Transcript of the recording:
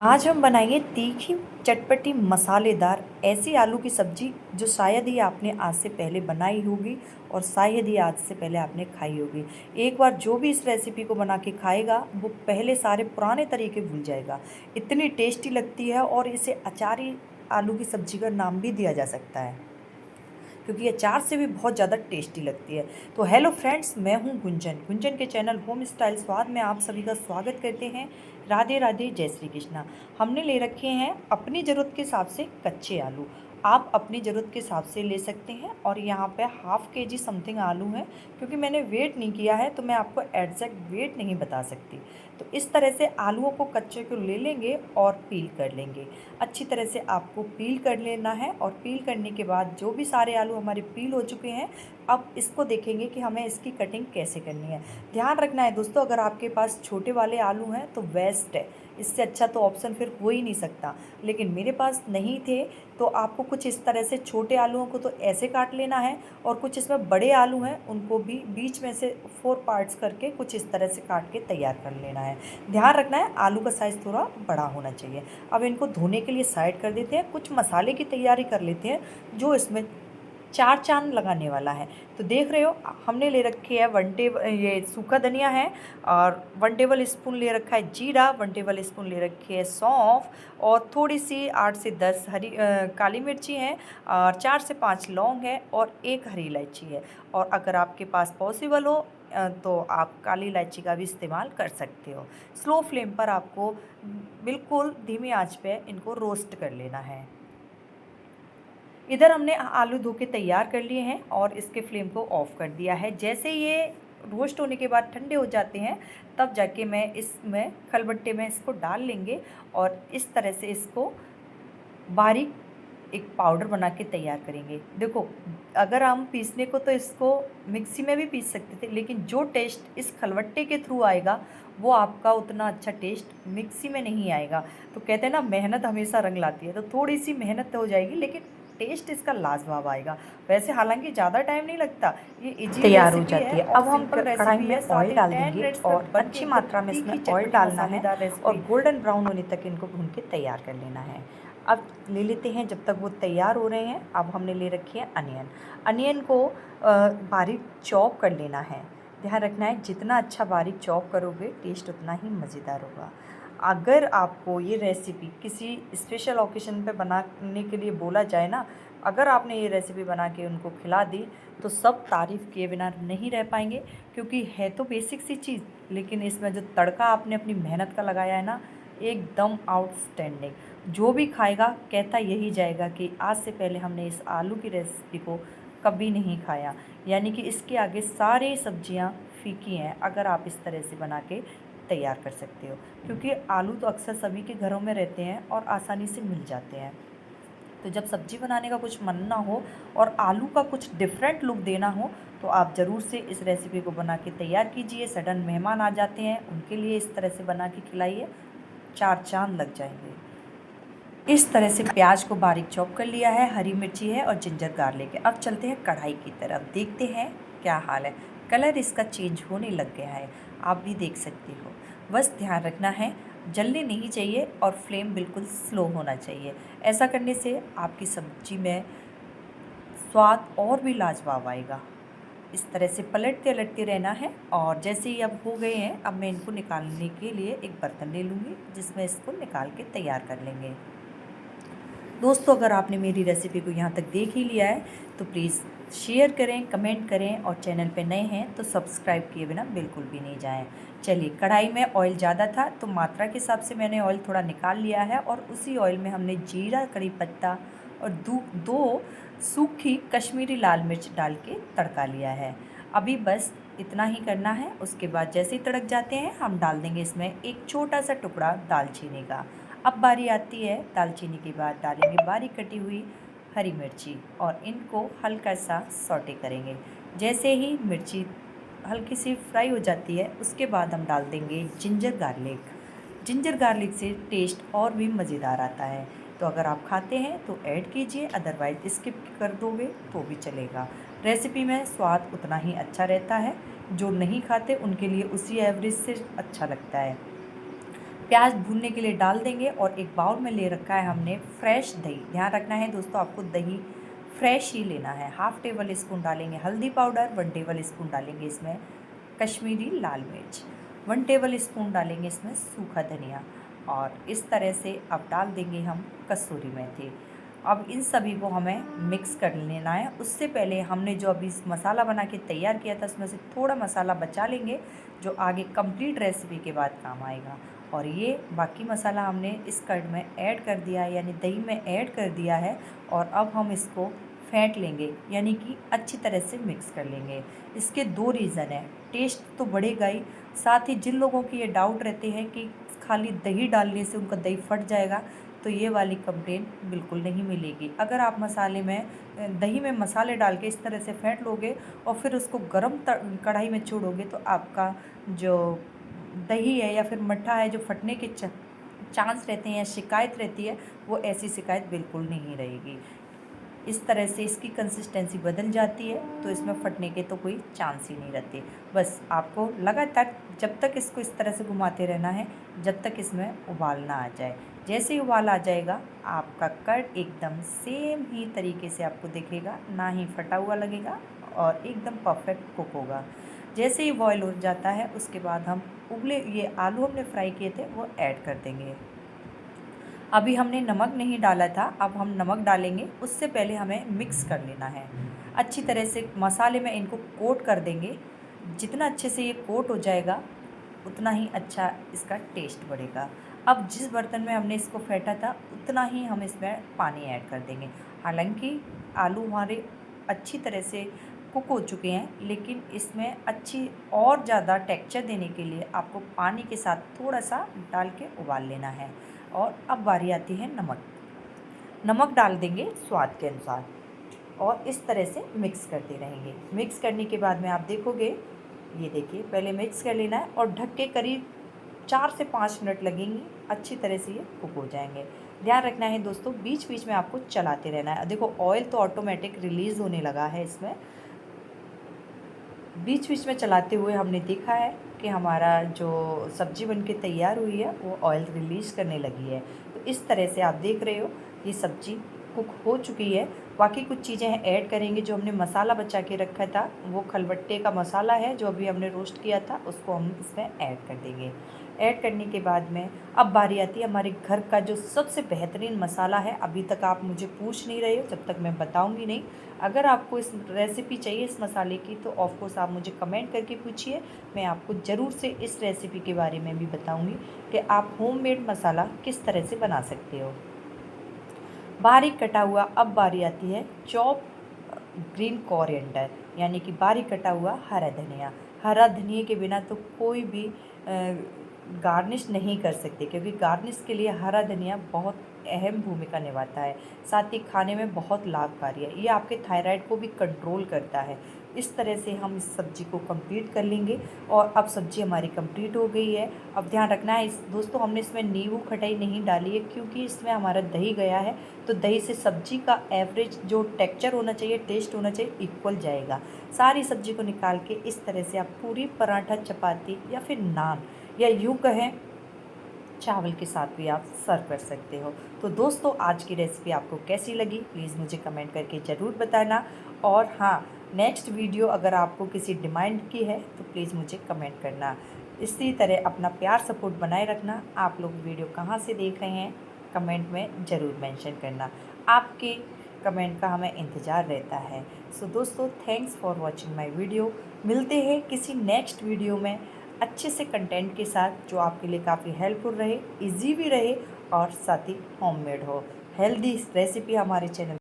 आज हम बनाएंगे तीखी चटपटी मसालेदार ऐसी आलू की सब्जी जो शायद ही आपने आज से पहले बनाई होगी और शायद ही आज से पहले आपने खाई होगी। एक बार जो भी इस रेसिपी को बना के खाएगा वो पहले सारे पुराने तरीके भूल जाएगा। इतनी टेस्टी लगती है और इसे अचारी आलू की सब्जी का नाम भी दिया जा सकता है क्योंकि ये अचार से भी बहुत ज़्यादा टेस्टी लगती है। तो हेलो फ्रेंड्स, मैं हूँ गुंजन। गुंजन के चैनल होम स्टाइल स्वाद में आप सभी का स्वागत करते हैं। राधे राधे, जय श्री कृष्णा। हमने ले रखे हैं अपनी ज़रूरत के हिसाब से कच्चे आलू। आप अपनी ज़रूरत के हिसाब से ले सकते हैं और यहाँ पे हाफ़ केजी समथिंग आलू है। क्योंकि मैंने वेट नहीं किया है तो मैं आपको एग्जैक्ट वेट नहीं बता सकती। तो इस तरह से आलूओं को कच्चे को ले लेंगे और पील कर लेंगे। अच्छी तरह से आपको पील कर लेना है और पील करने के बाद जो भी सारे आलू हमारे पील हो चुके हैं, अब इसको देखेंगे कि हमें इसकी कटिंग कैसे करनी है। ध्यान रखना है दोस्तों, अगर आपके पास छोटे वाले आलू हैं तो बेस्ट है, इससे अच्छा तो ऑप्शन फिर हो ही नहीं सकता। लेकिन मेरे पास नहीं थे तो आपको कुछ इस तरह से छोटे आलूओं को तो ऐसे काट लेना है और कुछ इसमें बड़े आलू हैं उनको भी बीच में से 4 पार्ट्स करके कुछ इस तरह से काट के तैयार कर लेना है। ध्यान रखना है आलू का साइज़ थोड़ा बड़ा होना चाहिए। अब इनको धोने के लिए साइड कर देते हैं, कुछ मसाले की तैयारी कर लेते हैं जो इसमें चार चांद लगाने वाला है। तो देख रहे हो हमने ले रखी है ये सूखा धनिया है और 1 टेबल स्पून ले रखा है जीरा, 1 टेबल स्पून ले रखी है सौंफ और थोड़ी सी 8 से 10 काली मिर्ची है और 4 से 5 लौंग है और 1 हरी इलायची है। और अगर आपके पास पॉसिबल हो तो आप काली इलायची का भी इस्तेमाल कर सकते हो। स्लो फ्लेम पर आपको बिल्कुल धीमी आंच पे इनको रोस्ट कर लेना है। इधर हमने आलू धो के तैयार कर लिए हैं और इसके फ्लेम को ऑफ़ कर दिया है। जैसे ये रोस्ट होने के बाद ठंडे हो जाते हैं तब जाके मैं इसमें खलबट्टे में इसको डाल लेंगे और इस तरह से इसको बारीक एक पाउडर बना के तैयार करेंगे। देखो, अगर हम पीसने को तो इसको मिक्सी में भी पीस सकते थे, लेकिन जो टेस्ट इस खलबट्टे के थ्रू आएगा वो आपका उतना अच्छा टेस्ट मिक्सी में नहीं आएगा। तो कहते हैं ना, मेहनत हमेशा रंग लाती है, तो थोड़ी सी मेहनत हो जाएगी लेकिन टेस्ट इसका लाजवाब आएगा। वैसे हालांकि ज़्यादा टाइम नहीं लगता, ये इजी तैयार हो रेसिपी जाती है है। और अब हम सिंपल कढ़ाई रेसिपी में है। ऑयल 7 डाल 10 देंगे मिनट्स में और बन के अच्छी एकदम मात्रा में इसमें तीखी ऑयल चटपटी डालना है मसालेदार और रेसिपी। गोल्डन ब्राउन होने तक इनको भून के तैयार कर लेना है। अब ले लेते हैं, जब तक वो तैयार हो रहे हैं अब हमने ले रखी है अनियन। अनियन को बारीक चॉप कर लेना है। ध्यान रखना है जितना अच्छा बारीक चॉप करोगे टेस्ट उतना ही मज़ेदार होगा। अगर आपको ये रेसिपी किसी स्पेशल ओकेशन पे बनाने के लिए बोला जाए ना, अगर आपने ये रेसिपी बना के उनको खिला दी तो सब तारीफ़ किए बिना नहीं रह पाएंगे। क्योंकि है तो बेसिक सी चीज़, लेकिन इसमें जो तड़का आपने अपनी मेहनत का लगाया है ना, एकदम आउटस्टैंडिंग। जो भी खाएगा कहता यही जाएगा कि आज से पहले हमने इस आलू की रेसिपी को कभी नहीं खाया। यानी कि इसके आगे सारी सब्जियां फीकी हैं अगर आप इस तरह से बना के तैयार कर सकते हो। क्योंकि आलू तो अक्सर सभी के घरों में रहते हैं और आसानी से मिल जाते हैं। तो जब सब्ज़ी बनाने का कुछ मन ना हो और आलू का कुछ डिफरेंट लुक देना हो तो आप ज़रूर से इस रेसिपी को बना के तैयार कीजिए। सडन मेहमान आ जाते हैं, उनके लिए इस तरह से बना के खिलाइए, 4 चाँद लग जाएंगे। इस तरह से प्याज को बारीक चॉप कर लिया है, हरी मिर्ची है और जिंजर गार्लिक है। अब चलते हैं कढ़ाई की तरफ, देखते हैं क्या हाल है। कलर इसका चेंज होने लग गया है, आप भी देख सकते हो। बस ध्यान रखना है जलने नहीं चाहिए और फ्लेम बिल्कुल स्लो होना चाहिए। ऐसा करने से आपकी सब्जी में स्वाद और भी लाजवाब आएगा। इस तरह से पलटते पलटते रहना है और जैसे ही अब हो गए हैं, अब मैं इनको निकालने के लिए एक बर्तन ले लूँगी जिसमें इसको निकाल के तैयार कर लेंगे। दोस्तों, अगर आपने मेरी रेसिपी को यहाँ तक देख ही लिया है तो प्लीज़ शेयर करें, कमेंट करें और चैनल पे नए हैं तो सब्सक्राइब किए बिना बिल्कुल भी नहीं जाएं। चलिए, कढ़ाई में ऑयल ज़्यादा था तो मात्रा के हिसाब से मैंने ऑयल थोड़ा निकाल लिया है और उसी ऑयल में हमने जीरा, कड़ी पत्ता और दो सूखी कश्मीरी लाल मिर्च डाल के तड़का लिया है। अभी बस इतना ही करना है। उसके बाद जैसे ही तड़क जाते हैं हम डाल देंगे इसमें एक छोटा सा टुकड़ा दालचीनी का। अब बारी आती है दालचीनी के बाद डालेंगे बारीक कटी हुई हरी मिर्ची और इनको हल्का सा सौटे करेंगे। जैसे ही मिर्ची हल्की सी फ्राई हो जाती है उसके बाद हम डाल देंगे जिंजर गार्लिक। जिंजर गार्लिक से टेस्ट और भी मज़ेदार आता है। तो अगर आप खाते हैं तो ऐड कीजिए, अदरवाइज़ स्किप कर दोगे तो भी चलेगा। रेसिपी में स्वाद उतना ही अच्छा रहता है, जो नहीं खाते उनके लिए उसी एवरेज से अच्छा लगता है। प्याज भूनने के लिए डाल देंगे और एक बाउल में ले रखा है हमने फ्रेश दही। ध्यान रखना है दोस्तों, आपको दही फ्रेश ही लेना है। हाफ़ टेबल स्पून डालेंगे हल्दी पाउडर, 1 टेबल स्पून डालेंगे इसमें कश्मीरी लाल मिर्च, 1 टेबल स्पून डालेंगे इसमें सूखा धनिया और इस तरह से अब डाल देंगे हम कसूरी मेथी। अब इन सभी को हमें मिक्स कर लेना है। उससे पहले हमने जो अभी मसाला बना के तैयार किया था उसमें से थोड़ा मसाला बचा लेंगे जो आगे कंप्लीट रेसिपी के बाद काम आएगा। और ये बाकी मसाला हमने इस कर्ड में ऐड कर दिया है, यानी दही में ऐड कर दिया है। और अब हम इसको फेंट लेंगे, यानी कि अच्छी तरह से मिक्स कर लेंगे। इसके 2 रीज़न है, टेस्ट तो बढ़ेगा ही, साथ ही जिन लोगों की ये डाउट रहते हैं कि खाली दही डालने से उनका दही फट जाएगा, तो ये वाली कंप्लेन बिल्कुल नहीं मिलेगी। अगर आप मसाले में दही में मसाले डाल के इस तरह से फेंट लोगे और फिर उसको गरम कढ़ाई में छोड़ोगे तो आपका जो दही है या फिर मट्ठा है जो फटने के चांस रहते हैं या शिकायत रहती है, वो ऐसी शिकायत बिल्कुल नहीं रहेगी। इस तरह से इसकी कंसिस्टेंसी बदल जाती है तो इसमें फटने के तो कोई चांस ही नहीं रहते। बस आपको लगातार जब तक इसको इस तरह से घुमाते रहना है जब तक इसमें उबाल ना आ जाए। जैसे ही उबाल आ जाएगा आपका कर्ड एकदम सेम ही तरीके से आपको दिखेगा, ना ही फटा हुआ लगेगा और एकदम परफेक्ट कुक होगा। जैसे ही बॉयल हो जाता है उसके बाद हम उबले ये आलू हमने फ्राई किए थे वो ऐड कर देंगे। अभी हमने नमक नहीं डाला था, अब हम नमक डालेंगे। उससे पहले हमें मिक्स कर लेना है अच्छी तरह से, मसाले में इनको कोट कर देंगे। जितना अच्छे से ये कोट हो जाएगा उतना ही अच्छा इसका टेस्ट बढ़ेगा। अब जिस बर्तन में हमने इसको फेंटा था उतना ही हम इसमें पानी ऐड कर देंगे। हालांकि आलू हमारे अच्छी तरह से कुक हो चुके हैं, लेकिन इसमें अच्छी और ज़्यादा टेक्सचर देने के लिए आपको पानी के साथ थोड़ा सा डाल के उबाल लेना है। और अब बारी आती है नमक। नमक डाल देंगे स्वाद के अनुसार और इस तरह से मिक्स करते रहेंगे। मिक्स करने के बाद में आप देखोगे, ये देखिए पहले मिक्स कर लेना है और ढक के करीब 4 से 5 मिनट लगेंगी, अच्छी तरह से ये कुक हो जाएंगे। ध्यान रखना है दोस्तों, बीच बीच में आपको चलाते रहना है। देखो ऑयल तो ऑटोमेटिक रिलीज़ होने लगा है इसमें। बीच बीच में चलाते हुए हमने देखा है कि हमारा जो सब्ज़ी बनके तैयार हुई है वो ऑयल रिलीज़ करने लगी है। तो इस तरह से आप देख रहे हो ये सब्ज़ी कुक हो चुकी है। बाकी कुछ चीज़ें ऐड करेंगे। जो हमने मसाला बचा के रखा था वो खलबट्टे का मसाला है जो अभी हमने रोस्ट किया था, उसको हम इसमें ऐड कर देंगे। ऐड करने के बाद में अब बारी आती है हमारे घर का जो सबसे बेहतरीन मसाला है। अभी तक आप मुझे पूछ नहीं रहे हो, जब तक मैं बताऊंगी नहीं। अगर आपको इस रेसिपी चाहिए इस मसाले की तो ऑफकोर्स आप मुझे कमेंट करके पूछिए, मैं आपको ज़रूर से इस रेसिपी के बारे में भी बताऊंगी कि आप होममेड मसाला किस तरह से बना सकते हो। बारीक कटा हुआ अब बारी आती है चॉप ग्रीन कोरिएंडर, यानी कि बारीक कटा हुआ हरा धनिया। हरा धनिया के बिना तो कोई भी गार्निश नहीं कर सकते, क्योंकि गार्निश के लिए हरा धनिया बहुत अहम भूमिका निभाता है। साथ ही खाने में बहुत लाभकारी है, ये आपके थायराइड को भी कंट्रोल करता है। इस तरह से हम इस सब्ज़ी को कंप्लीट कर लेंगे। और अब सब्ज़ी हमारी कंप्लीट हो गई है। अब ध्यान रखना है इस दोस्तों, हमने इसमें नींबू खटाई नहीं डाली है क्योंकि इसमें हमारा दही गया है, तो दही से सब्ज़ी का एवरेज जो टेक्सचर होना चाहिए, टेस्ट होना चाहिए, इक्वल जाएगा। सारी सब्ज़ी को निकाल के इस तरह से आप पूरी पराठा, चपाती या फिर नान या यूँ कहें चावल के साथ भी आप सर्व कर सकते हो। तो दोस्तों आज की रेसिपी आपको कैसी लगी प्लीज़ मुझे कमेंट करके ज़रूर बताना। और हाँ, नेक्स्ट वीडियो अगर आपको किसी डिमांड की है तो प्लीज़ मुझे कमेंट करना। इसी तरह अपना प्यार सपोर्ट बनाए रखना। आप लोग वीडियो कहाँ से देख रहे हैं कमेंट में ज़रूर मेंशन करना। आपके कमेंट का हमें इंतज़ार रहता है। सो दोस्तों thanks for watching my video. मिलते हैं किसी नेक्स्ट वीडियो में अच्छे से कंटेंट के साथ जो आपके लिए काफ़ी हेल्पफुल रहे, इजी भी रहे और साथ ही होममेड हो। हेल्दी रेसिपी हमारे चैनल